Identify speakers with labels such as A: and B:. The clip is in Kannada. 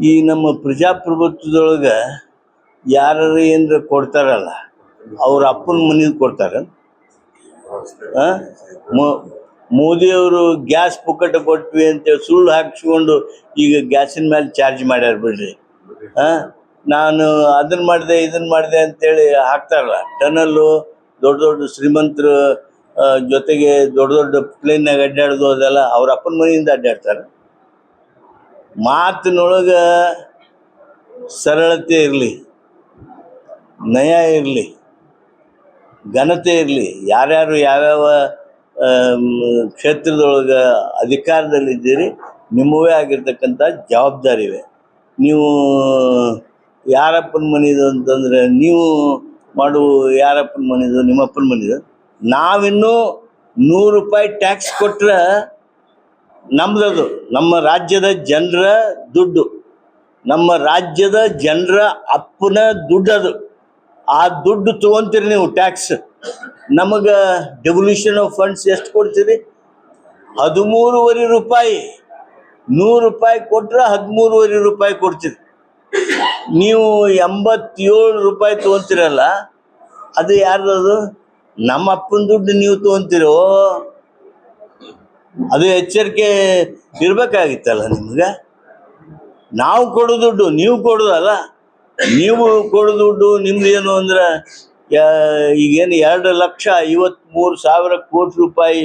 A: ಈ ನಮ್ಮ ಪ್ರಜಾಪ್ರಭುತ್ವದೊಳಗ ಯಾರು ಏನ್ರ ಕೊಡ್ತಾರಲ್ಲ ಅವ್ರ ಅಪ್ಪನ ಮನೇದು ಕೊಡ್ತಾರ. ಮೋದಿಯವರು ಗ್ಯಾಸ್ ಪುಕ್ಕಟ ಕೊಟ್ವಿ ಅಂತೇಳಿ ಸುಳ್ಳು ಹಾಕಿಸ್ಕೊಂಡು ಈಗ ಗ್ಯಾಸಿನ ಮೇಲೆ ಚಾರ್ಜ್ ಮಾಡ್ಯಾರ ಬಿಡ್ರಿ. ನಾನು ಅದನ್ನ ಮಾಡಿದೆ ಇದನ್ನ ಮಾಡಿದೆ ಅಂತೇಳಿ ಹಾಕ್ತಾರಲ್ಲ. ಟನಲ್ಲು ದೊಡ್ಡ ದೊಡ್ಡ ಶ್ರೀಮಂತರ ಜೊತೆಗೆ ದೊಡ್ಡ ದೊಡ್ಡ ಪ್ಲೇನ್ನಾಗ ಅಡ್ಡಾಡೋದು ಅದೆಲ್ಲ ಅವ್ರ ಅಪ್ಪನ ಮನೆಯಿಂದ ಅಡ್ಡಾಡ್ತಾರೆ. ಮಾತಿನೊಳಗ ಸರಳತೆ ಇರಲಿ, ನಯ ಇರಲಿ, ಘನತೆ ಇರಲಿ. ಯಾರ್ಯಾರು ಯಾವ್ಯಾವ ಕ್ಷೇತ್ರದೊಳಗೆ ಅಧಿಕಾರದಲ್ಲಿದ್ದೀರಿ ನಿಮ್ಮವೇ ಆಗಿರ್ತಕ್ಕಂಥ ಜವಾಬ್ದಾರಿ ಇವೆ. ನೀವು ಯಾರಪ್ಪನ ಮನೆದು ಅಂತಂದರೆ ನೀವು ಮಾಡು ಯಾರಪ್ಪನ ಮನೆದು ನಿಮ್ಮಪ್ಪನ ಮನೆದು. ನಾವಿನ್ನೂ 100 ರೂಪಾಯಿ ಟ್ಯಾಕ್ಸ್ ಕೊಟ್ರೆ ನಮ್ದದು, ನಮ್ಮ ರಾಜ್ಯದ ಜನರ ದುಡ್ಡು, ನಮ್ಮ ರಾಜ್ಯದ ಜನರ ಅಪ್ಪನ ದುಡ್ಡದು. ಆ ದುಡ್ಡು ತೊಗೊಂತೀರಿ ನೀವು ಟ್ಯಾಕ್ಸ್. ನಮಗೆ ಡೆವಲ್ಯೂಷನ್ ಆಫ್ ಫಂಡ್ಸ್ ಎಷ್ಟು ಕೊಡ್ತೀರಿ? 13.5 ರೂಪಾಯಿ. 100 ರೂಪಾಯಿ ಕೊಟ್ರೆ 13.5 ರೂಪಾಯಿ ಕೊಡ್ತೀರಿ. ನೀವು 87 ರೂಪಾಯಿ ತೊಗೊಂತೀರಲ್ಲ, ಅದು ಯಾರ್ದದು? ನಮ್ಮ ಅಪ್ಪನ ದುಡ್ಡು ನೀವು ತೊಗೊಂತೀರೋ? ಅದು ಎಚ್ಚರಿಕೆ ಇರಬೇಕಾಗಿತ್ತಲ್ಲ ನಿಮ್ಗೆ. ನಾವು ಕೊಡೋ ದುಡ್ಡು ನೀವು ಕೊಡೋದಲ್ಲ. ನೀವು ಕೊಡೋ ದುಡ್ಡು ನಿಮ್ದು ಏನು ಅಂದ್ರೆ ಈಗೇನು 2,53,000 ಕೋಟಿ ರೂಪಾಯಿ